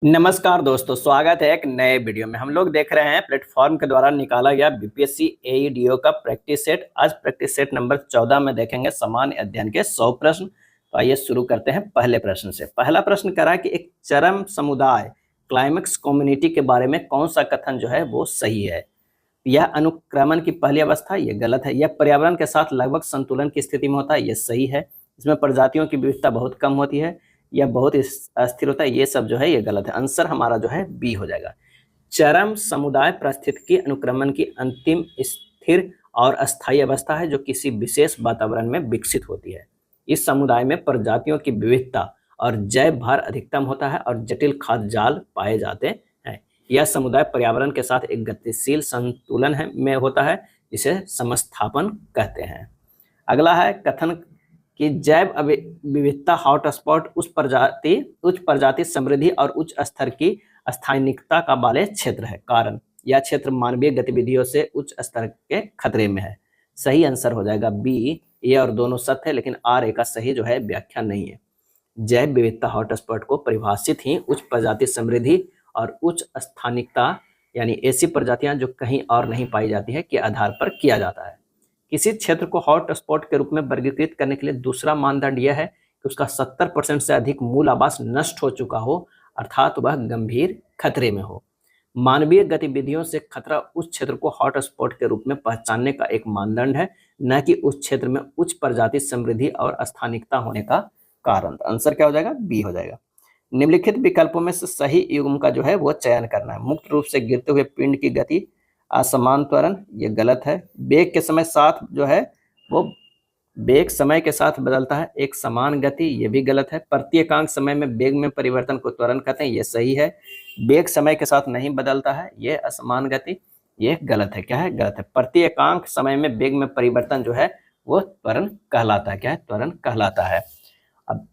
नमस्कार दोस्तों, स्वागत है एक नए वीडियो में। हम लोग देख रहे हैं प्लेटफॉर्म के द्वारा निकाला गया बीपीएससी एईडीओ का प्रैक्टिस सेट। आज प्रैक्टिस सेट नंबर 14 में देखेंगे सामान्य अध्ययन के 100 प्रश्न। तो आइए शुरू करते हैं पहले प्रश्न से। पहला प्रश्न कह रहा है कि एक चरम समुदाय क्लाइमेक्स कम्युनिटी के बारे में कौन सा कथन जो है वो सही है। यह अनुक्रमण की पहली अवस्था, ये गलत है। यह पर्यावरण के साथ लगभग संतुलन की स्थिति में होता है, ये सही है। इसमें प्रजातियों की विविधता बहुत कम होती है, यह बहुत अस्थिर होता है, ये सब जो है ये गलत है। आंसर हमारा जो है बी हो जाएगा। चरम समुदाय पारिस्थितिकी अनुक्रमण की अंतिम स्थिर और अस्थायी अवस्था है जो किसी विशेष वातावरण में विकसित होती है। इस समुदाय में प्रजातियों की विविधता और जैव भार अधिकतम होता है और जटिल खाद्य जाल पाए जाते हैं। यह समुदाय पर्यावरण के साथ एक गतिशील संतुलन में होता है, जिसे समस्थापन कहते हैं। अगला है कथन कि जैव विविधता हॉटस्पॉट उच्च प्रजाति समृद्धि और उच्च स्तर की स्थानिकता का वाले क्षेत्र है। कारण, यह क्षेत्र मानवीय गतिविधियों से उच्च स्तर के खतरे में है। सही आंसर हो जाएगा बी। ए और दोनों सत्य है, लेकिन आर ए का सही जो है व्याख्या नहीं है। जैव विविधता हॉटस्पॉट को परिभाषित ही उच्च प्रजाति समृद्धि और उच्च स्थानिकता यानी ऐसी प्रजातियां जो कहीं और नहीं पाई जाती है के आधार पर किया जाता है। किसी क्षेत्र को हॉट स्पॉट के रूप में वर्गीकृत करने के लिए दूसरा मानदंड यह है कि उसका 70% से अधिक मूल आवास नष्ट हो चुका हो, अर्थात वह गंभीर खतरे में हो। मानवीय गतिविधियों से खतरा उस क्षेत्र को हॉट स्पॉट के रूप में पहचानने का एक मानदंड है, न कि उस क्षेत्र में उच्च प्रजाति समृद्धि और स्थानिकता होने का कारण। आंसर क्या हो जाएगा? बी हो जाएगा। निम्नलिखित विकल्पों में से सही युग्म का जो है वो चयन करना है। मुक्त रूप से गिरते हुए पिंड की गति असमान त्वरण, ये गलत है। वेग के समय साथ जो है वो वेग समय के साथ बदलता है, एक समान गति, ये भी गलत है। प्रत्येकांक समय में वेग में परिवर्तन को त्वरण कहते हैं, ये सही है। वेग समय के साथ नहीं बदलता है, ये असमान गति, ये गलत है। क्या है? गलत है। प्रत्येकांक समय में वेग में परिवर्तन जो है वो त्वरण कहलाता है। क्या है? त्वरण कहलाता है। अब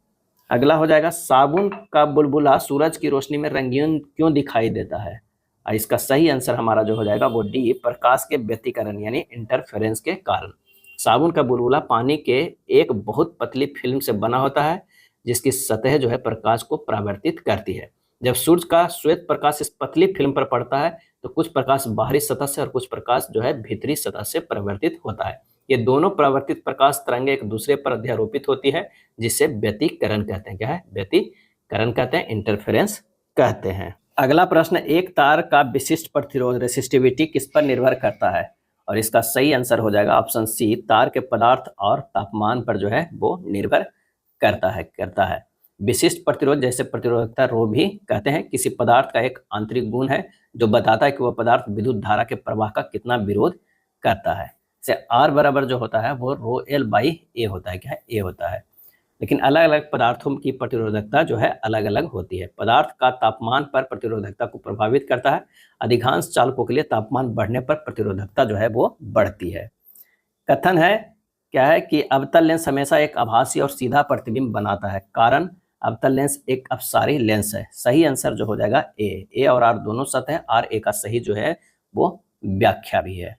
अगला हो जाएगा, साबुन का बुलबुला सूरज की रोशनी में रंगीन क्यों दिखाई देता है। इसका सही आंसर हमारा जो हो जाएगा वो डी, प्रकाश के व्यतिकरण यानी इंटरफेरेंस के कारण। साबुन का बुलबुला पानी के एक बहुत पतली फिल्म से बना होता है, जिसकी सतह जो है प्रकाश को परावर्तित करती है। जब सूर्य का श्वेत प्रकाश इस पतली फिल्म पर पड़ता है तो कुछ प्रकाश बाहरी सतह से और कुछ प्रकाश जो है भीतरी सतह से परावर्तित होता है। ये दोनों परावर्तित प्रकाश तरंगें एक दूसरे पर अध्यारोपित होती है, जिसे व्यतिकरण कहते हैं। क्या है? व्यतिकरण कहते हैं, इंटरफेरेंस कहते हैं। अगला प्रश्न, एक तार का विशिष्ट प्रतिरोध रेसिस्टिविटी किस पर निर्भर करता है। और इसका सही आंसर हो जाएगा ऑप्शन सी, तार के पदार्थ और तापमान पर जो है वो निर्भर करता है। विशिष्ट प्रतिरोध जैसे प्रतिरोधकता रो भी कहते हैं, किसी पदार्थ का एक आंतरिक गुण है जो बताता है कि वह पदार्थ विद्युत धारा के प्रवाह का कितना विरोध करता है। जैसे आर बराबर जो होता है वो रो एल बाई ए होता है। क्या है? ए होता है। लेकिन अलग अलग पदार्थों की प्रतिरोधकता जो है अलग अलग होती है। पदार्थ का तापमान पर प्रतिरोधकता को प्रभावित करता है। अधिकांश चालकों के लिए तापमान बढ़ने पर प्रतिरोधकता जो है वो बढ़ती है। कथन है क्या है कि अवतल लेंस हमेशा एक आभासी और सीधा प्रतिबिंब बनाता है। कारण, अवतल लेंस एक अपसारी लेंस है। सही आंसर जो हो जाएगा ए और आर दोनों सत्य है। आर ए का सही जो है वो व्याख्या भी है।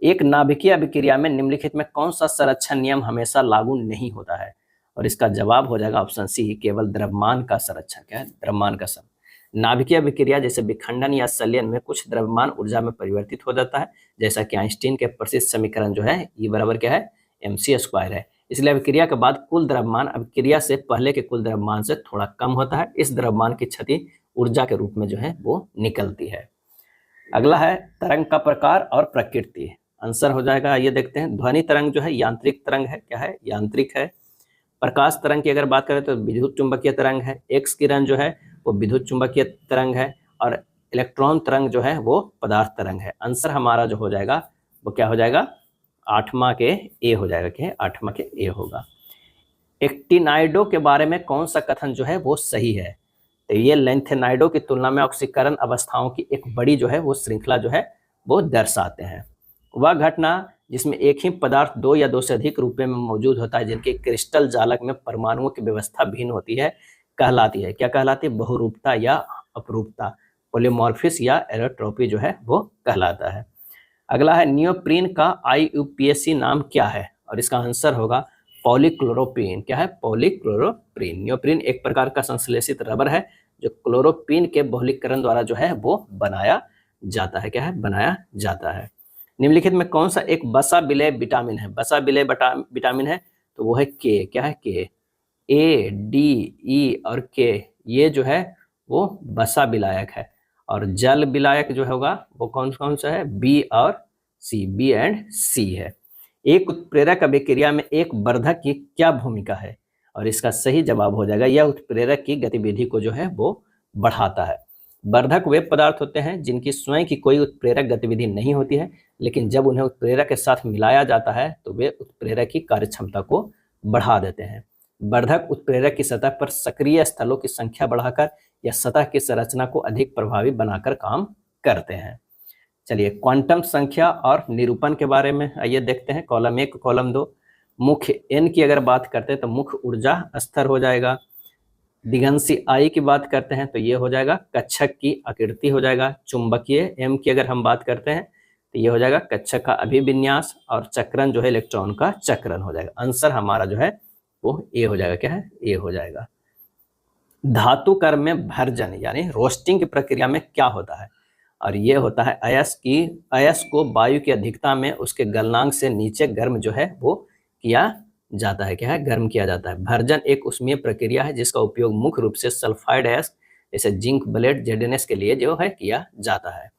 एक नाभिकीय अभिक्रिया में निम्नलिखित में कौन सा संरक्षण नियम हमेशा लागू नहीं होता है। और इसका जवाब हो जाएगा ऑप्शन सी, केवल द्रव्यमान का संरक्षण। क्या है? द्रव्यमान का संरक्षण। नाभिकीय अभिक्रिया जैसे विखंडन या संलयन में कुछ द्रव्यमान ऊर्जा में परिवर्तित हो जाता है, जैसा कि आइंस्टीन के प्रसिद्ध समीकरण जो है ई बराबर क्या है? mc² है। इसलिए अभिक्रिया के बाद कुल द्रव्यमान अभिक्रिया से पहले के कुल द्रव्यमान से थोड़ा कम होता है। इस द्रव्यमान की क्षति ऊर्जा के रूप में जो है वो निकलती है। अगला है तरंग का प्रकार और प्रकृति। आंसर हो जाएगा, ये देखते हैं। ध्वनि तरंग जो है यांत्रिक तरंग है। क्या है? यांत्रिक है। प्रकाश तरंग की अगर बात करें तो विद्युत चुंबकीय तरंग है। एक्स किरण जो है वो विद्युत चुंबकीय तरंग है। और इलेक्ट्रॉन तरंग जो है वो पदार्थ तरंग है। आंसर हमारा जो हो जाएगा वो क्या हो जाएगा? 8वां के ए हो जाएगा। क्या है? 8वां के ए होगा। एक्टिनाइडो के बारे में कौन सा कथन जो है वो सही है। तो ये लेंथेनाइडो की तुलना में ऑक्सीकरण अवस्थाओं की एक बड़ी जो है वो श्रृंखला जो है वो दर्शाते हैं। वह घटना जिसमें एक ही पदार्थ दो या दो से अधिक रूपों में मौजूद होता है, जिनके क्रिस्टल जालक में परमाणुओं की व्यवस्था भिन्न होती है, कहलाती है। क्या कहलाती है? बहुरूपता या अपरूपता। पोलीमॉर्फिस या एलोट्रोपी जो है वो कहलाता है। अगला है, नियोप्रीन का IUPAC नाम क्या है। और इसका आंसर होगा पॉलीक्लोरोप्रीन। क्या है? पॉलीक्लोरोप्रीन। नियोप्रीन एक प्रकार का संश्लेषित रबर है जो क्लोरोक्विन के बहुलीकरण द्वारा जो है वो बनाया जाता है, क्या है, बनाया जाता है। निम्नलिखित में कौन सा एक वसा विलय विटामिन है? वसा विलय विटामिन है तो वो है के, क्या है, के। ए, डी, ई और के ये जो है वो वसा विलायक है। और जल विलायक जो होगा वो कौन कौन सा है? बी और सी, बी एंड सी है। एक उत्प्रेरक अभिक्रिया में एक वर्धक की क्या भूमिका है? और इसका सही जवाब हो जाएगा यह उत्प्रेरक की गतिविधि को जो है वो बढ़ाता है। वर्धक वे पदार्थ होते हैं जिनकी स्वयं की कोई उत्प्रेरक गतिविधि नहीं होती है, लेकिन जब उन्हें उत्प्रेरक के साथ मिलाया जाता है तो वे उत्प्रेरक की कार्यक्षमता को बढ़ा देते हैं। वर्धक उत्प्रेरक की सतह पर सक्रिय स्थलों की संख्या बढ़ाकर या सतह की संरचना को अधिक प्रभावी बनाकर काम करते हैं। चलिए क्वांटम संख्या और निरूपण के बारे में आइए देखते हैं। Column 1, column 2। मुख्य n की अगर बात करते हैं तो मुख्य ऊर्जा स्तर हो जाएगा। दिगंशी I की बात करते हैं तो ये हो जाएगा कक्षक की आकृति हो जाएगा। चुंबकीय m की अगर हम बात करते हैं तो ये हो जाएगा कक्षक का अभिविन्यास, और चक्रण जो है इलेक्ट्रॉन का चक्रण हो जाएगा। आंसर हमारा जो है वो ए हो जाएगा, क्या है, ए हो जाएगा। धातु कर्म में भर्जन यानी रोस्टिंग की प्रक्रिया में क्या होता है? और ये होता है अयस्क को वायु की अधिकता में उसके गलनांक से नीचे गर्म जो है वो किया जाता है, क्या है, गर्म किया जाता है। भर्जन एक ऊष्मीय प्रक्रिया है जिसका उपयोग मुख्य रूप से सल्फाइड अयस्क जैसे जिंक, ब्लेड, जेडीएनएस के लिए जो है किया जाता है।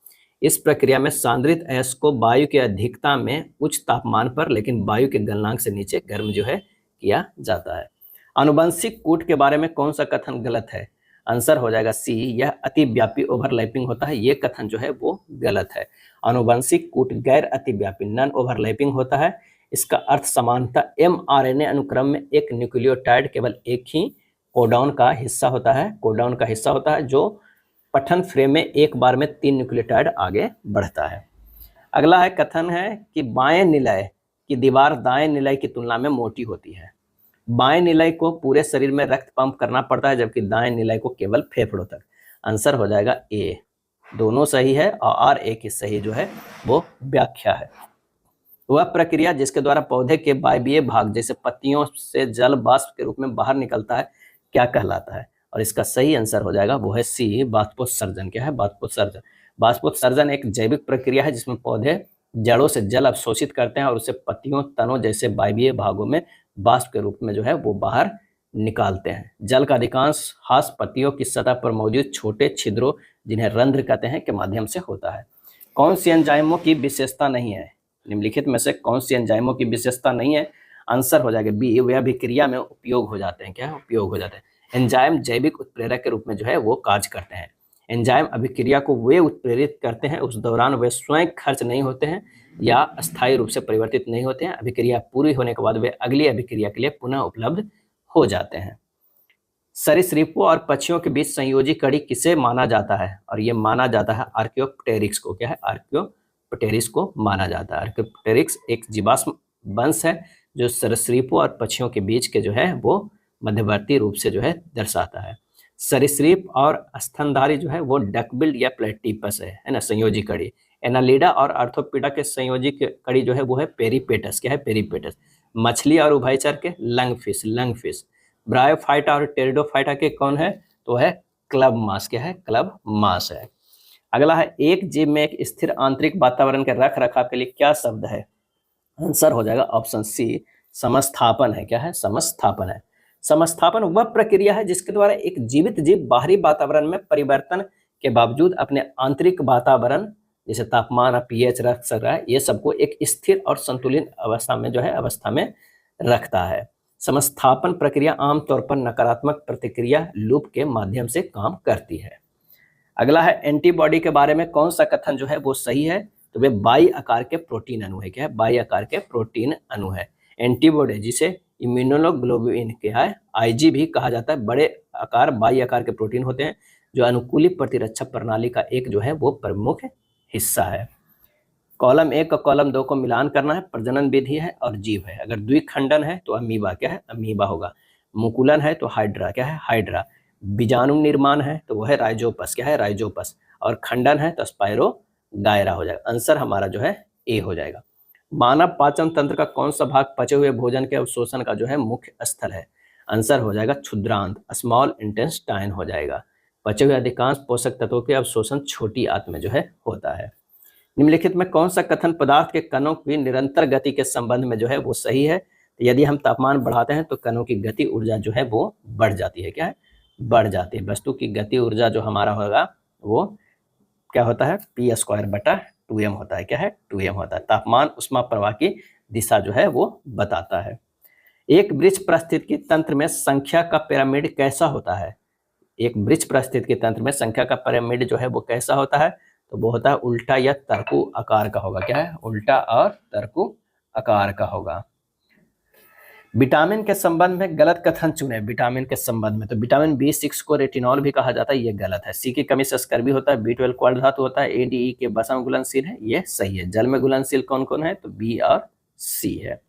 इस प्रक्रिया में सांद्रित अयस्क को वायु की अधिकता में उच्च तापमान पर लेकिन वायु के गलनांक से नीचे गर्म जो है किया जाता है। आनुवंशिक कूट के बारे में कौन सा कथन गलत है? आंसर हो जाएगा सी, यह अतिव्यापी ओवरलैपिंग होता है। ये कथन जो है वो गलत है। आनुवंशिक कूट गैर अतिव्यापी नॉन ओवरलैपिंग होता है। इसका अर्थ समानता mRNA अनुक्रम में एक न्यूक्लियोटाइड केवल एक ही कोडॉन का हिस्सा होता है, जो पठन फ्रेम में एक बार में 3 न्यूक्लियोटाइड आगे बढ़ता है। अगला है कथन है कि बाएं निलय की दीवार दाएं निलय की तुलना में मोटी होती है। बाएं निलय को पूरे शरीर में रक्त पंप करना पड़ता है जबकि दाएं निलय को केवल फेफड़ों तक। आंसर हो जाएगा ए, दोनों सही है और ए की सही जो है वो व्याख्या है। वह प्रक्रिया जिसके द्वारा पौधे के वायवीय भाग जैसे पत्तियों से जल वाष्प के रूप में बाहर निकलता है क्या कहलाता है? और इसका सही आंसर हो जाएगा वो है सी, बाष्पोत्सर्जन। क्या है? बाष्पोत्सर्जन। बाष्पोत्सर्जन एक जैविक प्रक्रिया है जिसमें पौधे जड़ों से जल अवशोषित करते हैं और उसे पत्तियों, तनों जैसे वायवीय भागों में वाष्प के रूप में जो है वो बाहर निकालते हैं। जल का अधिकांश हास पत्तियों की सतह पर मौजूद छोटे छिद्रों जिन्हें रंध्र कहते हैं के माध्यम से होता है। कौन सी एंजाइमों की विशेषता नहीं है? निम्नलिखित में से कौन सी एंजाइमों की विशेषता नहीं है? आंसर हो जाएगा बी, वे अभिक्रिया में उपयोग हो जाते हैं। क्या है? उपयोग हो जाते हैं। एंजाइम जैविक उत्प्रेरक के रूप में जो है वो कार्य करते हैं। एंजाइम अभिक्रिया को वे उत्प्रेरित करते हैं, उस दौरान वे स्वयं खर्च नहीं होते हैं या अस्थायी रूप से परिवर्तित नहीं होते हैं। अभिक्रिया पूरी होने के बाद वे अगली अभिक्रिया के लिए पुनः उपलब्ध हो जाते हैं। सरीसृपों और पक्षियों के बीच संयोजी कड़ी किसे माना जाता है? और ये माना जाता है आर्कियोप्टेरिक्स को। क्या है? आर्कियोप्टेरिक्स को माना जाता है। आर्कियोप्टेरिक्स एक जीवाश्म वंश है जो सरीसृपों और पक्षियों के बीच के जो है वो मध्यवर्ती रूप से जो है दर्शाता है। सरीसृप और स्तनधारी जो है वो डकबिल्ड या प्लेटिपस है ना, संयोजी कड़ी। एनालिडा और आर्थोपिडा के संयोजी कड़ी जो है वो है पेरिपेटस। क्या है? पेरिपेटस। मछली और उभयचर के लंगफिश। ब्रायोफाइटा और टेरिडोफाइटा के कौन है? तो है क्लब मास। क्या है? क्लब मास है। अगला है एक जीव में एक स्थिर आंतरिक वातावरण के रख रखाव के लिए क्या शब्द है? आंसर हो जाएगा ऑप्शन सी, समस्थापन है। क्या है? समस्थापन है। समस्थापन वह प्रक्रिया है जिसके द्वारा एक जीवित जीव बाहरी वातावरण में परिवर्तन के बावजूद अपने आंतरिक वातावरण जैसे तापमान और पीएच रख सक रहा है, ये सबको एक स्थिर और संतुलित अवस्था में जो है अवस्था में रखता है। समस्थापन प्रक्रिया आमतौर पर नकारात्मक प्रतिक्रिया लूप के माध्यम से काम करती है। अगला है एंटीबॉडी के बारे में कौन सा कथन जो है वो सही है? तो वे बाई आकार के प्रोटीन अणु है। क्या है? बाई आकार के प्रोटीन अणु है। एंटीबॉडी जिसे इम्यूनोग्लोबुलिन के है आईजी भी कहा जाता है, बड़े आकार बाई आकार के प्रोटीन होते हैं जो अनुकूलित प्रतिरक्षा प्रणाली का एक जो है वो प्रमुख हिस्सा है। कॉलम 1 और कॉलम 2 को मिलान करना है। प्रजनन विधि है और जीव है। अगर द्विखंडन है तो अमीबा। क्या है? अमीबा होगा। मुकुलन है तो हाइड्रा। क्या है? हाइड्रा। बीजाणु निर्माण है तो वह है राइजोपस। क्या है? राइजोपस। और खंडन है तो स्पाइरोगायरा हो जाएगा। आंसर हमारा जो है ए हो जाएगा। मानव पाचन तंत्र का कौन सा भाग पचे हुए भोजन के अवशोषण का जो है मुख्य स्थल है? आंसर हो जाएगा क्षुद्रांत, स्मॉल इंटेस्टाइन हो जाएगा। बचे हुए अधिकांश पोषक तत्वों के अवशोषण छोटी आंत में जो है होता है। निम्नलिखित में कौन सा कथन पदार्थ के कणों की निरंतर गति के संबंध में जो है वो सही है? तो यदि हम तापमान बढ़ाते हैं तो कणों की गति ऊर्जा जो है वो बढ़ जाती है। क्या है? बढ़ जाती है। वस्तु की गति ऊर्जा जो हमारा होगा वो क्या होता है? p²/2m होता है। क्या है? 2m होता है। तापमान उष्मा प्रवाह की दिशा जो है वो बताता है। एक वृक्ष पारिस्थितिकी तंत्र में संख्या का पिरामिड कैसा होता है? एक वृक्ष पारिस्थितिकी तंत्र में संख्या का पिरामिड जो है वो कैसा होता है? तो वो होता है उल्टा या तरकु आकार का होगा। क्या है? उल्टा और तरकु आकार का होगा। विटामिन के संबंध में गलत कथन चुने। विटामिन के संबंध में तो विटामिन B6 को रेटिनॉल भी कहा जाता है, ये गलत है। सी की कमी से स्कर्वी होता है। B12 क्वार्ट धातु होता है। ADE के बसा में घुलनशील है, ये सही है। जल में घुलनशील कौन कौन है? तो B और C है।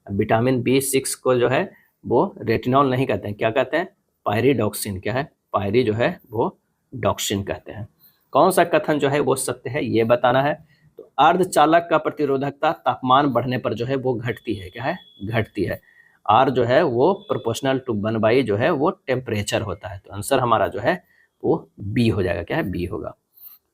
विटामिन B6 को जो है वो रेटिनॉल नहीं कहते हैं, क्या कहते हैं? पायरिडॉक्सिन। क्या है? पायरी जो है वो डॉक्सिन कहते हैं। कौन सा कथन जो है वो सत्य है, ये बताना है। तो अर्धचालक का प्रतिरोधकता तापमान बढ़ने पर जो है वो घटती है। क्या है? घटती है। आर जो है वो प्रोपोर्शनल टू 1/, जो है वो टेम्परेचर होता है। तो आंसर हमारा जो है वो बी हो जाएगा। क्या है? बी होगा।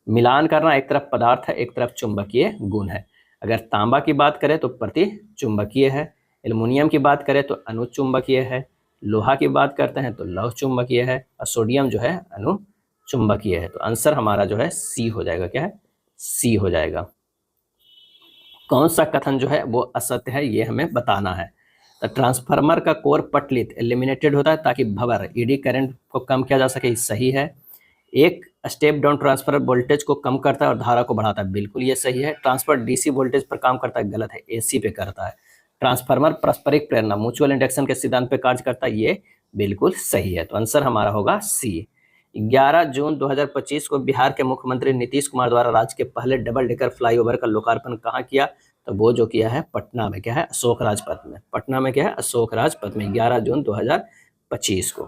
मिलान करना, एक तरफ पदार्थ है एक तरफ चुंबकीय गुण है। अगर तांबा की बात करें तो प्रति चुंबकीय है। एल्युमिनियम की बात करें तो अनुचुंबकीय है। लोहा की बात करते हैं तो लौह चुंबकीय है। और सोडियम जो है अनुचुंबकीय है। तो आंसर हमारा जो है सी हो जाएगा। क्या है? सी हो जाएगा। कौन सा कथन जो है वो असत्य है, ये हमें बताना है। तो ट्रांसफार्मर का कोर पटलित एलिमिनेटेड होता है ताकि भंवर ईडी करंट को कम किया जा सके, सही है। एक स्टेप डाउन ट्रांसफर वोल्टेज को कम करता है और धारा को बढ़ाता है, बिल्कुल ये सही है। ट्रांसफर डीसी वोल्टेज पर काम करता है, गलत है, एसी पे करता है। ट्रांसफार्मर पारस्परिक प्रेरणा म्यूचुअल इंडक्शन के सिद्धांत पे कार्य करता है, ये बिल्कुल सही है। तो आंसर हमारा होगा सी। 11 जून 2025 को बिहार के मुख्यमंत्री नीतीश कुमार द्वारा राज्य के पहले डबल डेकर फ्लाईओवर का लोकार्पण कहाँ किया? तो वो जो किया है पटना में। क्या है? अशोक राजपथ में। पटना में क्या है? अशोक राजपथ में 11 जून 2025 को।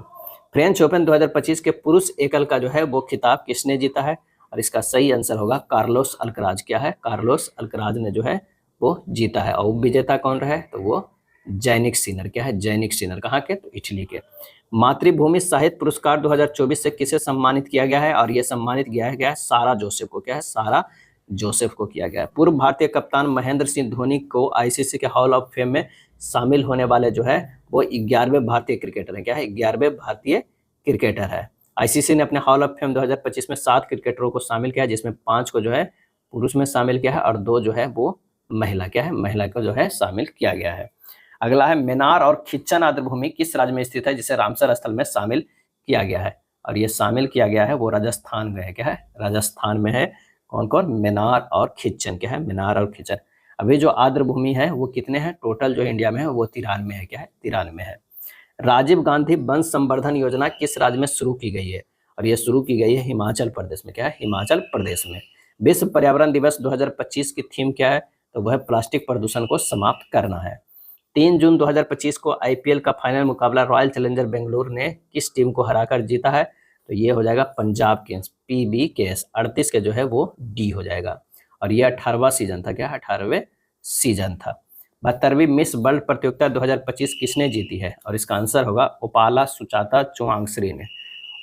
फ्रेंच ओपन 2025 के पुरुष एकल का जो है वो खिताब किसने जीता है? और इसका सही आंसर होगा कार्लोस अल्कराज। क्या है? कार्लोस अल्कराज ने जो है वो जीता है। और विजेता कौन रहे? तो वो जैनिक सिनर। क्या है? Jannik Sinner. कहाँ के? तो इटली के। मातृभूमि साहित्य पुरस्कार 2024 से किसे सम्मानित किया गया है? और ये सम्मानित किया है सारा जोसेफ को। क्या है? सारा जोसेफ को किया गया है। पूर्व भारतीय कप्तान महेंद्र सिंह धोनी को आईसीसी के हॉल ऑफ फेम में शामिल होने वाले जो है वो 11वें भारतीय क्रिकेटर हैं। क्या है? 11वें भारतीय क्रिकेटर है। आईसीसी ने अपने हॉल ऑफ फेम 2025 में 7 क्रिकेटरों को शामिल किया, जिसमें 5 को जो है पुरुष में शामिल किया है और 2 जो है वो महिला। क्या है? महिला को जो है शामिल किया गया है। अगला है मेनार और खिच्चन आर्द्रभूमि किस राज्य में स्थित है जिसे रामसर स्थल में शामिल किया गया है? और ये शामिल किया गया है वो राजस्थान में है। क्या है? राजस्थान में है। कौन कौन? मेनार और खिच्चन। क्या है? मेनार और खिच्चन। अभी जो आर्द्रभूमि है वो कितने हैं टोटल जो इंडिया में है? वो 93 है। क्या है? 93 है। राजीव गांधी वन संवर्धन योजना किस राज्य में शुरू की गई है? और ये शुरू की गई है हिमाचल प्रदेश में। क्या है? हिमाचल प्रदेश में। विश्व पर्यावरण दिवस 2025 की थीम क्या है? तो वह प्लास्टिक प्रदूषण को समाप्त करना है। 3 जून 2025 को आईपीएल का फाइनल मुकाबला रॉयल चैलेंजर बेंगलुरु ने किस टीम को हराकर जीता है? तो ये हो जाएगा पंजाब किंग्स। PBKS 38 के जो है वो डी हो जाएगा। और ये 18वां सीजन था। क्या? 18वें सीजन था। 72वीं मिस वर्ल्ड प्रतियोगिता 2025 किसने जीती है? और इसका आंसर होगा उपाला सुचाता चुआंगश्री ने।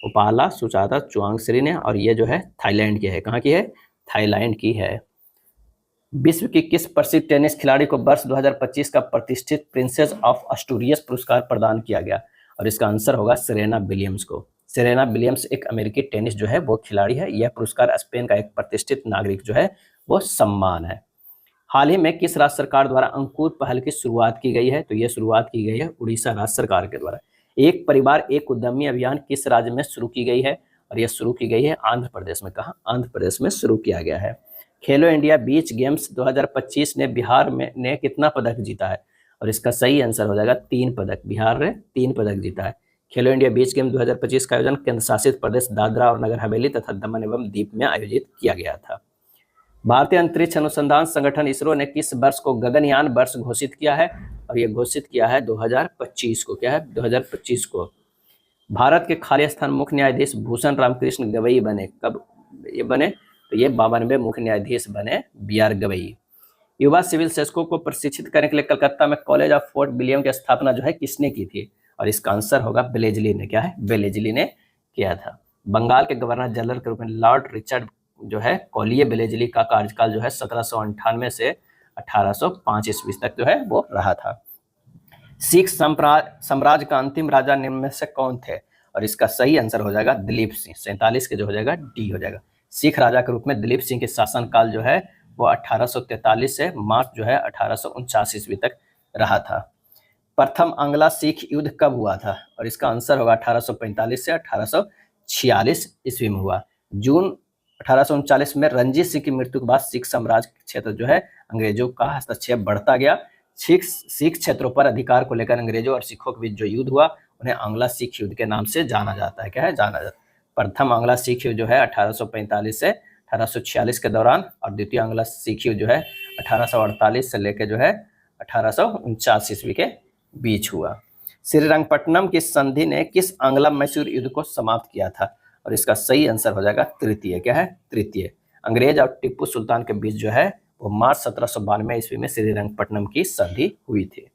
उपाला सुचाता चुआंगश्री ने। और ये जो है थाईलैंड की है। कहाँ की है? थाईलैंड की है। विश्व की किस प्रसिद्ध टेनिस खिलाड़ी को वर्ष 2025 का प्रतिष्ठित प्रिंसेस ऑफ एस्टूरियस पुरस्कार प्रदान किया गया? और इसका आंसर होगा सेरेना विलियम्स को। सेरेना विलियम्स एक अमेरिकी टेनिस जो है वो खिलाड़ी है। यह पुरस्कार स्पेन का एक प्रतिष्ठित नागरिक जो है वो सम्मान है। हाल ही में किस राज्य सरकार द्वारा अंकुर पहल की शुरुआत की गई है? तो यह शुरुआत की गई है उड़ीसा राज्य सरकार के द्वारा। एक परिवार एक उद्यमी अभियान किस राज्य में शुरू की गई है? और यह शुरू की गई है आंध्र प्रदेश में। कहाँ? आंध्र प्रदेश में शुरू किया गया है। खेलो इंडिया बीच गेम्स 2025 ने बिहार में ने कितना पदक जीता है? और इसका सही आंसर हो जाएगा 3 पदक। बिहार ने 3 पदक जीता है। खेलो इंडिया बीच गेम 2025 का आयोजन केंद्र शासित प्रदेश दादरा और नगर हवेली तथा दमन एवं दीव में आयोजित किया गया था। भारतीय अंतरिक्ष अनुसंधान संगठन इसरो ने किस वर्ष को गगनयान वर्ष घोषित किया है? और ये घोषित किया है 2025 को। क्या है? 2025 को। भारत के खाली स्थान मुख्य न्यायाधीश भूषण रामकृष्ण गवई बने, कब ये बने? तो ये 52वें मुख्य न्यायाधीश बने BR गवई। युवा सिविल सेवकों को प्रशिक्षित करने के लिए कलकत्ता में कॉलेज ऑफ फोर्ट विलियम की स्थापना जो है किसने की थी? और इसका आंसर होगा बेलेजली ने। क्या है? बेलेजली ने किया था। बंगाल के गवर्नर जनरल के रूप में लॉर्ड रिचर्ड जो है कॉलिये बेलेजली का कार्यकाल जो है 1798 से 1805 ईस्वी तक जो है वो रहा था। सिख साम्राज्य का अंतिम राजा निम्न में से कौन थे? और इसका सही आंसर हो जाएगा दिलीप सिंह। 47 के जो हो जाएगा डी हो जाएगा। सिख राजा के रूप में दिलीप सिंह के शासनकाल जो है वो 1843 से मार्च जो है 1849 ईस्वी तक रहा था। प्रथम आंग्ला सिख युद्ध कब हुआ था? और इसका आंसर होगा 1845 से 1846 ईस्वी में हुआ। जून 1839 में रणजीत सिंह की मृत्यु के बाद सिख साम्राज्य क्षेत्र जो है अंग्रेजों का हस्तक्षेप बढ़ता गया। सिख क्षेत्रों पर अधिकार को लेकर अंग्रेजों और सिखों के बीच जो युद्ध हुआ उन्हें आंग्ला सिख युद्ध के नाम से जाना जाता है। क्या है? जाना जाता है। प्रथम आंग्ला सिख युद्ध जो है 1845 से 1846 के दौरान और द्वितीय आंग्ला सिख युद्ध जो है 1848 से लेकर जो है 1849 ईस्वी के बीच हुआ। श्रीरंगपट्टनम की संधि ने किस आंग्ला मैसूर युद्ध को समाप्त किया था? और इसका सही आंसर हो जाएगा तृतीय। क्या है? तृतीय। अंग्रेज और टिप्पू सुल्तान के बीच जो है वो मार्च 1792 ईस्वी में श्रीरंगपट्टनम की संधि हुई थी।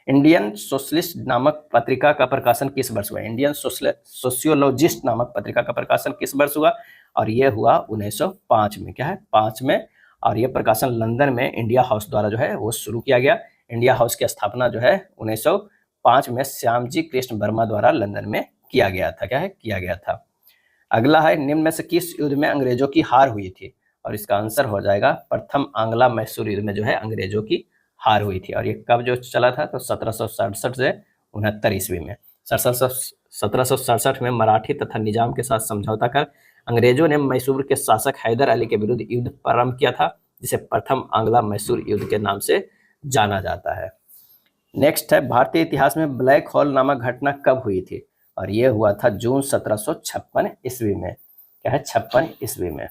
इंडियन सोशलिस्ट नामक पत्रिका का प्रकाशन किस वर्ष हुआ? इंडियन सोशियोलॉजिस्ट नामक पत्रिका का प्रकाशन किस वर्ष हुआ? और यह हुआ 1905 में। क्या है? 5 में। और यह प्रकाशन लंदन में इंडिया हाउस द्वारा जो है वो शुरू किया गया। इंडिया हाउस की स्थापना जो है 1905 में श्यामजी कृष्ण वर्मा द्वारा लंदन में किया गया था। क्या है? किया गया था। अगला है निम्न में से किस युद्ध में अंग्रेजों की हार हुई थी? और इसका आंसर हो जाएगा प्रथम आंग्ला मैसूर युद्ध में जो है अंग्रेजों की हार हुई थी। और ये कब जो चला था? तो 1767 से 69 ईस्वी में। 1767 में मराठी तथा निजाम के साथ समझौता कर अंग्रेजों ने मैसूर के शासक हैदर अली के विरुद्ध युद्ध प्रारंभ किया था, जिसे प्रथम आंग्ला मैसूर युद्ध के नाम से जाना जाता है। नेक्स्ट है भारतीय इतिहास में ब्लैक होल नामक घटना कब हुई थी? और यह हुआ था जून 1756 ईस्वी में। क्या है? 56 ईस्वी में।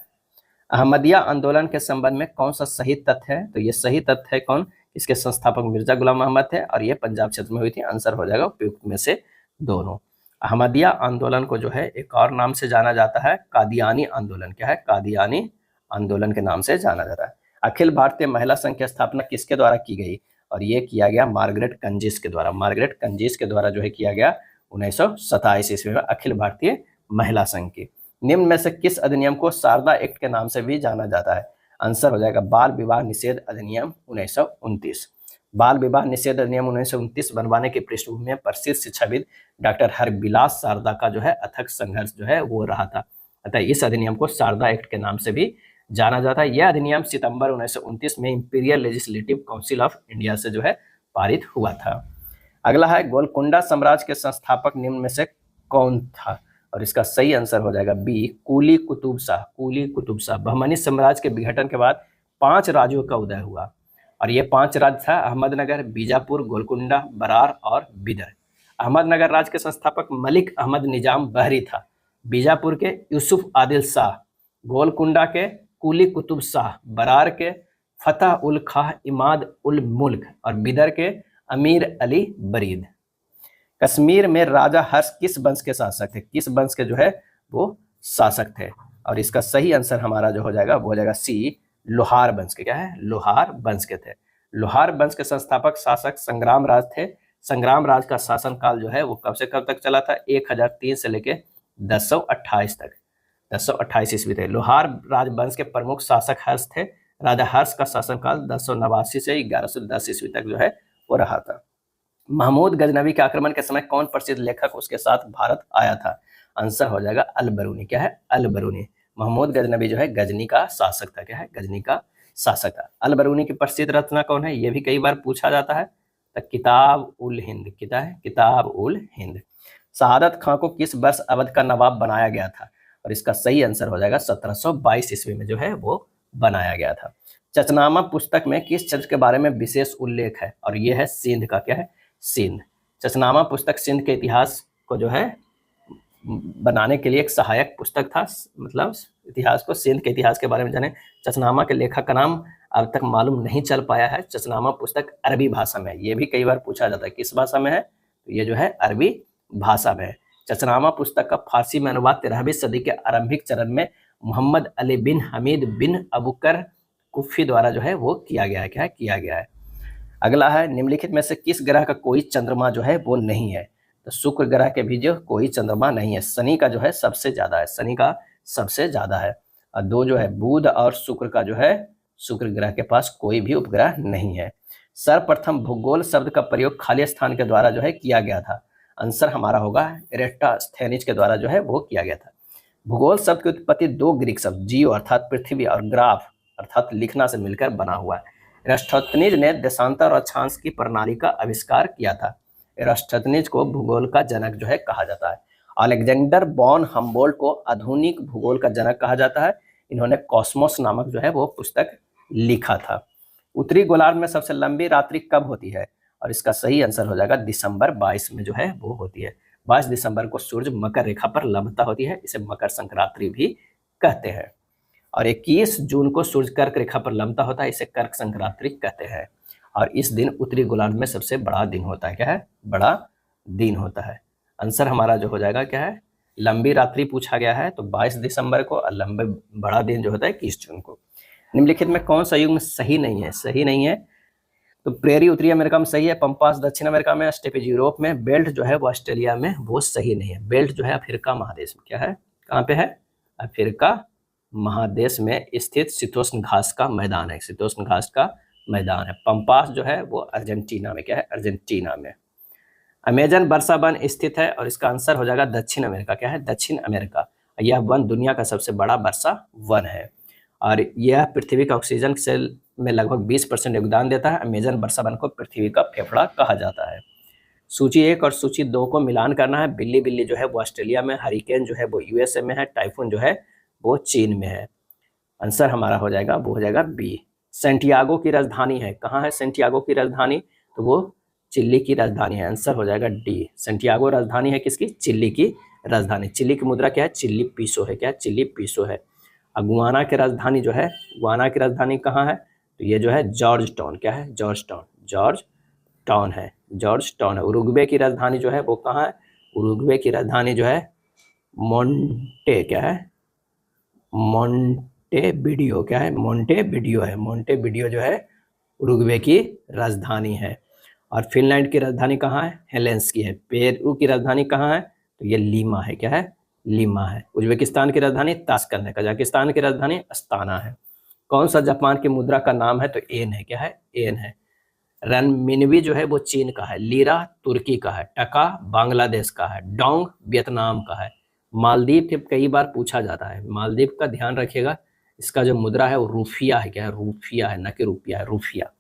अहमदिया आंदोलन के संबंध में कौन सा सही तथ्य है? तो ये सही तथ्य है कौन? इसके संस्थापक मिर्जा गुलाम अहमद थे और ये पंजाब क्षेत्र में हुई थी। आंसर हो जाएगा उपयुक्त में से दोनों। अहमदिया आंदोलन को जो है एक और नाम से जाना जाता है कादियानी आंदोलन। क्या है? कादियानी आंदोलन के नाम से जाना जाता है। अखिल भारतीय महिला संघ की स्थापना किसके द्वारा की गई? और ये किया गया मार्गरेट कंजिस के द्वारा। मार्गरेट कंजिस के द्वारा जो है किया गया 1927 ईस्वी में अखिल भारतीय महिला संघ की। निम्न में से किस अधिनियम को शारदा एक्ट के नाम से भी जाना जाता है? आंसर हो जाएगा बाल विवाह निषेध अधिनियम 1929। बाल विवाह निषेध अधिनियम 1929 बनवाने की पृष्ठभूमि में प्रसिद्ध शिक्षाविद डॉक्टर हरबिलास शारदा का जो है अथक संघर्ष जो है वो रहा था। अतः इस अधिनियम को शारदा एक्ट के नाम से भी जाना जाता है। यह अधिनियम सितंबर 1929 में imperial legislative council of India से जो है पारित हुआ था। अगला है गोलकुंडा साम्राज्य के संस्थापक निम्न में से कौन था? और इसका सही आंसर हो जाएगा बी कुली कुतुब शाह। कुली कुतुब शाह। बहमनी साम्राज्य के विघटन के बाद 5 राज्यों का उदय हुआ और ये 5 राज्य था अहमदनगर, बीजापुर, गोलकुंडा, बरार और बिदर। अहमदनगर राज्य के संस्थापक मलिक अहमद निजाम बहरी था। बीजापुर के यूसुफ आदिल शाह, गोलकुंडा के कुली कुतुब शाह, बरार के फतह उल खाह इमाद उल मुल्क और बिदर के अमीर अली बरीद। कश्मीर में राजा हर्ष किस वंश के शासक थे? किस वंश के जो है वो शासक थे? और इसका सही आंसर हमारा जो हो जाएगा वो हो जाएगा सी लोहार वंश के। क्या है? लोहार वंश के थे। लोहार वंश के संस्थापक शासक संग्राम राज थे। संग्राम राज का शासनकाल जो है वो कब से कब तक चला था? 1003 से लेके 1028 तक। 1028 ईस्वी थे। लोहार राजवंश के प्रमुख शासक हर्ष थे। राजा हर्ष का शासनकाल 1089 से 1110 ईस्वी तक जो है वो रहा था। महमूद गजनवी के आक्रमण के समय कौन प्रसिद्ध लेखक उसके साथ भारत आया था? आंसर हो जाएगा अल बरूनी। क्या है? अल बरूनी। महमूद गजनवी जो है गजनी का शासक था। क्या है? गजनी का शासक था। अल बरूनी की प्रसिद्ध रचना कौन है? ये भी कई बार पूछा जाता है। तो किताब उल हिंद। किताब उल हिंद। शहादत खां को किस वर्ष अवध का नवाब बनाया गया था? और इसका सही आंसर हो जाएगा 1722 ईस्वी में जो है वो बनाया गया था। चचनामा पुस्तक में किस क्षेत्र के बारे में विशेष उल्लेख है? और ये है सिंध का। क्या है? सिंध। चचनामा पुस्तक सिंध के इतिहास को जो है बनाने के लिए एक सहायक पुस्तक था। मतलब इतिहास को, सिंध के इतिहास के बारे में जाने। चचनामा के लेखक का नाम अब तक मालूम नहीं चल पाया है। चचनामा पुस्तक अरबी भाषा में है। ये भी कई बार पूछा जाता है किस भाषा में है? तो ये जो है अरबी भाषा में है। चचनामा पुस्तक का फारसी में अनुवाद 13वीं सदी के आरंभिक चरण में मोहम्मद अली बिन हमीद बिन अबुकर कुफी द्वारा जो है वो किया गया है। क्या है? किया गया है। अगला है निम्नलिखित में से किस ग्रह का कोई चंद्रमा जो है वो नहीं है? तो शुक्र ग्रह के भी जो कोई चंद्रमा नहीं है, शनि का जो है सबसे ज्यादा है, शनि का सबसे ज्यादा है। और दो जो है बुध और शुक्र का जो है, शुक्र ग्रह के पास कोई भी उपग्रह नहीं है। सर्वप्रथम भूगोल शब्द का प्रयोग खाली स्थान के द्वारा जो है किया गया था। आंसर हमारा होगा एरेस्टोस्थेनिस के द्वारा जो है वो किया गया था। भूगोल शब्द की उत्पत्ति दो ग्रीक शब्द जियो अर्थात पृथ्वी और ग्राफ अर्थात लिखना से मिलकर बना हुआ है। एरास्टोथेनिस ने देशांतर और अक्षांश की प्रणाली का आविष्कार किया था। एरास्टोथेनिस को भूगोल का जनक जो है कहा जाता है। अलेक्जेंडर बॉन हम्बोल्ट को आधुनिक भूगोल का जनक कहा जाता है। इन्होंने कॉस्मोस नामक जो है वो पुस्तक लिखा था। उत्तरी गोलार्ध में सबसे लंबी रात्रि कब होती है? और इसका सही आंसर हो जाएगा दिसंबर 22 में जो है वो होती है। 22 दिसंबर को सूर्य मकर रेखा पर लंबता होती है, इसे मकर संक्रांति भी कहते हैं। और 21 जून को सूर्य कर्क रेखा पर लंबता होता है, इसे कर्क संक्रांति कहते हैं। और इस दिन उत्तरी गोलार्ध में सबसे बड़ा दिन होता है। क्या है? बड़ा दिन होता है। आंसर हमारा जो हो जाएगा क्या है? लंबी रात्रि पूछा गया है तो 22 दिसंबर को, और लंबे बड़ा दिन जो होता है 21 जून को। निम्नलिखित में कौन सा युग्म सही नहीं है? सही नहीं है तो प्रेरी उत्तरी अमेरिका में सही है, पंपास दक्षिण अमेरिका में, स्टेपीज यूरोप में, बेल्ट जो है वो ऑस्ट्रेलिया में वो सही नहीं है। बेल्ट जो है अफ्रीका महादेश में। क्या है? कहाँ पे है? अफ्रीका महादेश में स्थित शीतोष्ण घास का मैदान है, शीतोष्ण घास का मैदान है। पंपास जो है वो अर्जेंटीना में। क्या है? अर्जेंटीना में। अमेजन वर्षा वन स्थित है और इसका आंसर हो जाएगा दक्षिण अमेरिका। क्या है? दक्षिण अमेरिका। यह वन दुनिया का सबसे बड़ा वर्षा वन है और यह पृथ्वी का ऑक्सीजन सेल में लगभग 20% योगदान देता है। अमेजन वर्षा वन को पृथ्वी का फेफड़ा कहा जाता है। सूची 1 और सूची 2 को मिलान करना है। बिल्ली बिल्ली जो है वो ऑस्ट्रेलिया में, हरिकेन जो है वो यूएसए में है, टाइफून जो है वो चीन में है। आंसर हमारा हो जाएगा वो हो जाएगा बी। सेंटियागो की राजधानी है। कहाँ है सेंटियागो की राजधानी? तो वो चिली की राजधानी है। आंसर हो जाएगा डी। सेंटियागो राजधानी है किसकी? चिली की राजधानी। चिली की मुद्रा क्या है? चिली पीसो है। क्या है? चिली पीसो है। गुआना की राजधानी जो है, गुआना की राजधानी कहाँ है? तो ये जो है जॉर्ज टाउन। क्या है? George town. जॉर्ज टाउन है, जॉर्ज टाउन है। उरुग्वे की राजधानी जो है वो कहाँ है? उरुग्वे की राजधानी जो है मोंटे, क्या है? मोंटेविडियो। क्या है? मोंटेविडियो है। मोंटेविडियो जो है उरुग्वे की राजधानी है। और फिनलैंड की राजधानी कहाँ है? हेलेंस्की है। पेरू की राजधानी कहाँ है? तो ये लीमा है। क्या है? लीमा है। उज्बेकिस्तान की राजधानी ताशकंद है। कजाकिस्तान की राजधानी अस्ताना है। कौन सा जापान की मुद्रा का नाम है? तो एन है। क्या है? एन है। रनमिनवी जो है वो चीन का है, लीरा तुर्की का है, टका बांग्लादेश का है, डोंग वियतनाम का है। मालदीव के कई बार पूछा जाता है, मालदीव का ध्यान रखिएगा, इसका जो मुद्रा है वो रूफिया है। क्या है? रूफिया है, न कि रुपया है, रूफिया।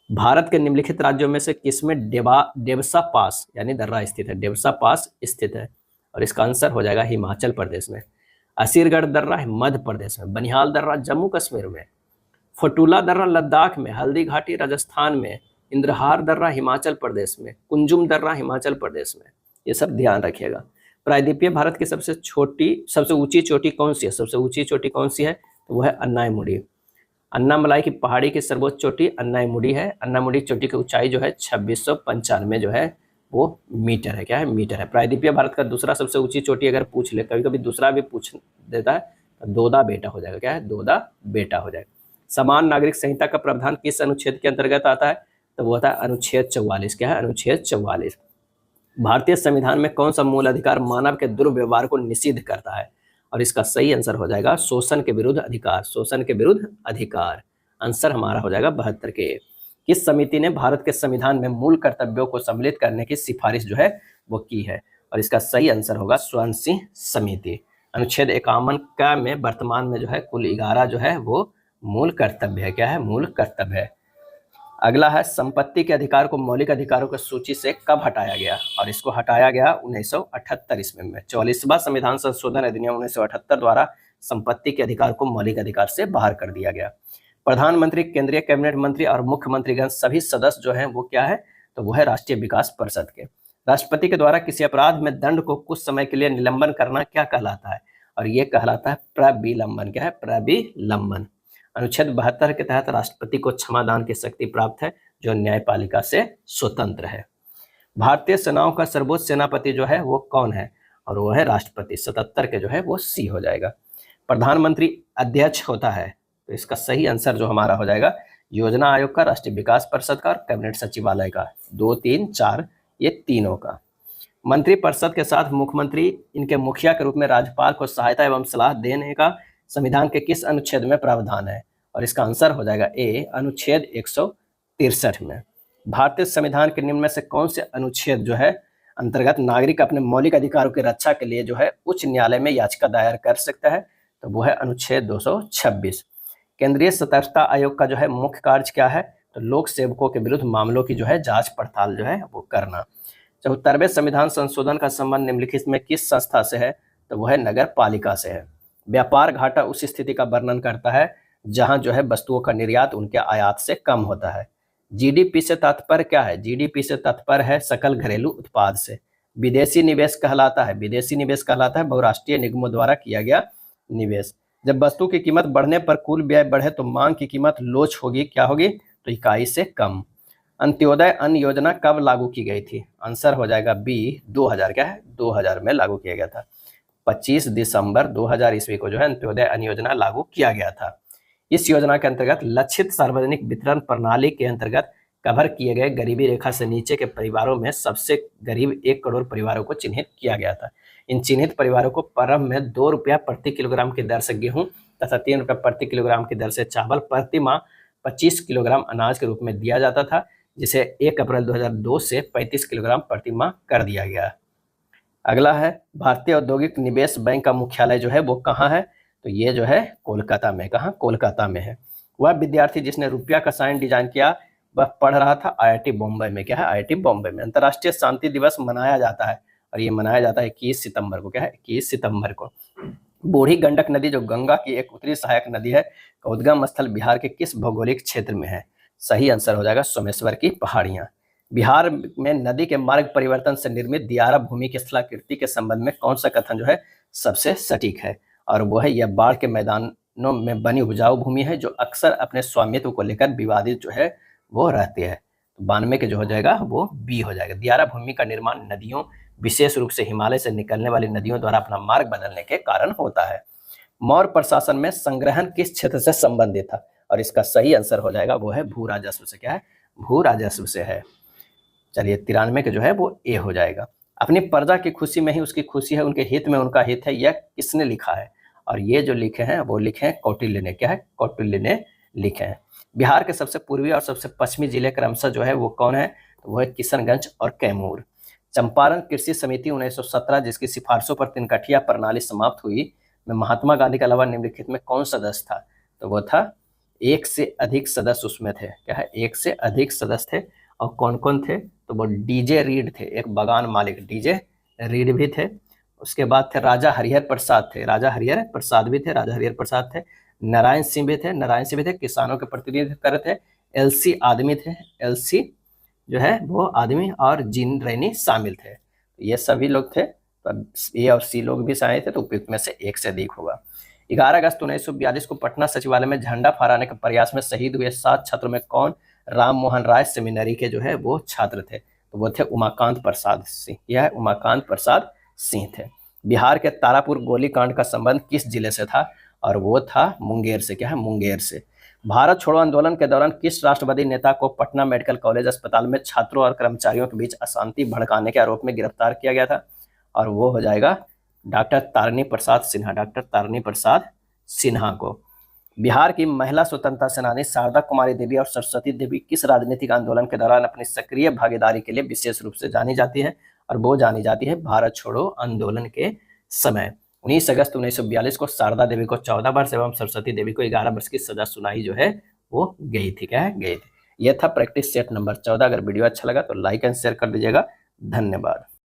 भारत के निम्नलिखित राज्यों में से किसमें डेवसा पास यानी दर्रा स्थित है? डेवसा पास स्थित है और इसका आंसर हो जाएगा हिमाचल प्रदेश में। असीरगढ़ दर्रा है मध्य प्रदेश में, बनिहाल दर्रा जम्मू कश्मीर में, फटूला दर्रा लद्दाख में, हल्दी घाटी राजस्थान में, इंद्रहार दर्रा हिमाचल प्रदेश में, कुंजुम दर्रा हिमाचल प्रदेश में। ये सब ध्यान रखिएगा। प्रायद्वीपीय भारत की सबसे ऊंची चोटी कौन सी है? सबसे ऊंची चोटी कौन सी है? तो वो है अन्नाईमुड़ी। अन्नामलाई की पहाड़ी की सर्वोच्च चोटी अन्नाईमुड़ी है। अन्नामुड़ी चोटी की ऊंचाई जो है 2695 जो है वो मीटर है। क्या है? मीटर है। प्रायद्वीपीय भारत का दूसरा सबसे ऊंची चोटी अगर पूछ ले, कभी कभी दूसरा भी पूछ देता है, तो दोदा बेटा हो जाएगा। क्या है? दोदा बेटा हो जाएगा। समान नागरिक संहिता का प्रावधान किस अनुच्छेद के अंतर्गत आता है? तो वो होता है अनुच्छेद 44। क्या है? अनुच्छेद 44। भारतीय संविधान में कौन सा मूल अधिकार मानव के दुर्व्यवहार को निषिद्ध करता है? और इसका सही आंसर हो जाएगा शोषण के विरुद्ध अधिकार। शोषण के विरुद्ध अधिकार। आंसर हमारा हो जाएगा 72 के। किस समिति ने भारत के संविधान में मूल कर्तव्यों को सम्मिलित करने की सिफारिश जो है वो की है? और इसका सही आंसर होगा स्वर्ण सिंह समिति। अनुच्छेद 51 का में वर्तमान में जो है कुल 11 जो है वो मूल कर्तव्य है। क्या है? मूल कर्तव्य है। अगला है संपत्ति के अधिकार को मौलिक अधिकारों की सूची से कब हटाया गया? और इसको हटाया गया 1978 ईस्वी में। 44वां संविधान संशोधन अधिनियम 1978 द्वारा संपत्ति के अधिकार को मौलिक अधिकार से बाहर कर दिया गया। प्रधानमंत्री, केंद्रीय कैबिनेट मंत्री और मुख्यमंत्रीगण सभी सदस्य जो हैं वो क्या है? तो वो है राष्ट्रीय विकास परिषद के। राष्ट्रपति के द्वारा किसी अपराध में दंड को कुछ समय के लिए निलंबन करना क्या कहलाता है? और ये कहलाता है प्रविलंबन। क्या है? प्रविलंबन। अनुच्छेद 72 के तहत राष्ट्रपति को क्षमादान की शक्ति प्राप्त है जो न्यायपालिका से स्वतंत्र है। भारतीय सेनाओं का सर्वोच्च सेनापति जो है वो कौन है? और वो है राष्ट्रपति। 77 के जो है वो सी हो जाएगा। प्रधानमंत्री अध्यक्ष होता है, तो इसका सही आंसर जो हमारा हो जाएगा योजना आयोग का, राष्ट्रीय विकास परिषद का और कैबिनेट सचिवालय का। 2, 3, 4 ये तीनों का। मंत्रिपरिषद के साथ मुख्यमंत्री इनके मुखिया के रूप में राज्यपाल को सहायता एवं सलाह देने का संविधान के किस अनुच्छेद में प्रावधान है? और इसका आंसर हो जाएगा ए, अनुच्छेद 163 में। भारतीय संविधान के निम्न में से कौन से अनुच्छेद जो है अंतर्गत नागरिक अपने मौलिक अधिकारों की रक्षा के लिए जो है उच्च न्यायालय में याचिका दायर कर सकता है? तो वो है अनुच्छेद 226। केंद्रीय सतर्कता आयोग का जो है मुख्य कार्य क्या है? तो लोक सेवकों के विरुद्ध मामलों की जो है जांच पड़ताल जो है वो करना। 74वें संविधान संशोधन का संबंध निम्नलिखित में किस संस्था से है? तो वह है नगर पालिका से है। व्यापार घाटा उस स्थिति का वर्णन करता है जहां जो है वस्तुओं का निर्यात उनके आयात से कम होता है। जीडीपी से तात्पर्य क्या है? जीडीपी से तात्पर्य है सकल घरेलू उत्पाद से। विदेशी निवेश कहलाता है, विदेशी निवेश कहलाता है बहुराष्ट्रीय निगमों द्वारा किया गया निवेश। जब वस्तु की कीमत बढ़ने पर कुल व्यय बढ़े तो मांग की कीमत लोच होगी, क्या होगी? तो इकाई से कम। अंत्योदय अन्न योजना कब लागू की गई थी? आंसर हो जाएगा बी, 2000 क्या है 2000 में लागू किया गया था। 25 दिसंबर 2000 ईस्वी को जो है अंत्योदय अन्न योजना लागू किया गया था। इस योजना के अंतर्गत लक्षित सार्वजनिक वितरण प्रणाली के अंतर्गत कवर किए गए गरीबी रेखा से नीचे के परिवारों में सबसे गरीब 1 करोड़ परिवारों को चिन्हित किया गया था। इन चिन्हित परिवारों को प्रारंभ में 2 रुपया प्रति किलोग्राम की दर से गेहूं तथा 3 रुपया प्रति किलोग्राम की दर से चावल प्रति माह 25 किलोग्राम अनाज के रूप में दिया जाता था, जिसे 1 अप्रैल 2002 से 35 किलोग्राम प्रति माह कर दिया गया। अगला है भारतीय औद्योगिक निवेश बैंक का मुख्यालय जो है वो कहाँ है? तो ये जो है कोलकाता में। कहाँ? कोलकाता में है। वह विद्यार्थी जिसने रुपया का साइन डिजाइन किया वह पढ़ रहा था आईआईटी बॉम्बे में। क्या है? आईआईटी बॉम्बे में। अंतर्राष्ट्रीय शांति दिवस मनाया जाता है और ये मनाया जाता है 21 सितंबर को। क्या है? 21 सितंबर को। बूढ़ी गंडक नदी जो गंगा की एक उत्तरी सहायक नदी है का उद्गम स्थल बिहार के किस भौगोलिक क्षेत्र में है? सही आंसर हो जाएगा सोमेश्वर की पहाड़ियां। बिहार में नदी के मार्ग परिवर्तन से निर्मित दियारा भूमि की स्थलाकृति के संबंध में कौन सा कथन जो है सबसे सटीक है? और वो है यह बाढ़ के मैदानों में बनी उपजाऊ भूमि है जो अक्सर अपने स्वामित्व को लेकर विवादित जो है वो रहती है। तो 92 के जो हो जाएगा वो बी हो जाएगा। दियारा भूमि का निर्माण नदियों, विशेष रूप से हिमालय से निकलने वाली नदियों द्वारा अपना मार्ग बदलने के कारण होता है। मौर्य प्रशासन में संग्रहण किस क्षेत्र से संबंधित था? और इसका सही आंसर हो जाएगा वो है भू राजस्व से। क्या है? भू राजस्व से है। चलिए 93 के जो है वो ए हो जाएगा। अपनी प्रजा की खुशी में ही उसकी खुशी है, उनके हित में उनका हित है, यह किसने लिखा है? और ये जो लिखे हैं वो लिखे हैं कौटिल्य ने। क्या है? कौटिल्य ने लिखे हैं। बिहार के सबसे पूर्वी और सबसे पश्चिमी जिले क्रमशः जो है वो कौन है? तो वो है किशनगंज और कैमूर। चंपारण कृषि समिति 1917 जिसकी सिफारिशों पर तिनकठिया प्रणाली समाप्त हुई में महात्मा गांधी के अलावा निम्नलिखित में कौन सदस्य था? तो वो था 1 से अधिक सदस्य उसमें थे। क्या है? 1 से अधिक सदस्य थे। और कौन कौन थे? तो वो डीजे रीड थे, एक बगान मालिक डीजे रीड भी थे। उसके बाद थे राजा हरिहर प्रसाद थे, राजा हरिहर प्रसाद भी थे, राजा हरिहर प्रसाद थे। नारायण सिंह भी थे, नारायण सिंह भी थे, किसानों के प्रतिनिधित्व कर रहे थे। एलसी आदमी थे, एलसी जो है वो आदमी, और जिन रैनी शामिल थे। ये सभी लोग थे। तो ए और सी लोग भी शामिल थे, तो उपयुक्त में से 1 से अधिक होगा। 11 अगस्त 1942 को पटना सचिवालय में झंडा फहराने के प्रयास में शहीद हुए 7 छात्रों में कौन राम मोहन राय सेमिनरी के जो है वो छात्र थे? तो वो थे उमाकांत प्रसाद सिंह। यह है उमाकांत प्रसाद सिंह थे। बिहार के तारापुर गोलीकांड का संबंध किस जिले से था? और वो था मुंगेर से। क्या है? मुंगेर से। भारत छोड़ो आंदोलन के दौरान किस राष्ट्रवादी नेता को पटना मेडिकल कॉलेज अस्पताल में छात्रों और कर्मचारियों के बीच अशांति भड़काने के आरोप में गिरफ्तार किया गया था? और वो हो जाएगा डॉक्टर तारिणी प्रसाद सिन्हा, डॉक्टर तारिणी प्रसाद सिन्हा को। बिहार की महिला स्वतंत्रता सेनानी शारदा कुमारी देवी और सरस्वती देवी किस राजनीतिक आंदोलन के दौरान अपनी सक्रिय भागीदारी के लिए विशेष रूप से जानी जाती है? और वो जानी जाती है भारत छोड़ो आंदोलन के समय। 19 अगस्त 1942 को शारदा देवी को 14 वर्ष एवं सरस्वती देवी को 11 वर्ष की सजा सुनाई जो है वो गई थी। क्या है? गई थी। यह था प्रैक्टिस सेट नंबर 14। अगर वीडियो अच्छा लगा तो लाइक एंड शेयर कर दीजिएगा। धन्यवाद।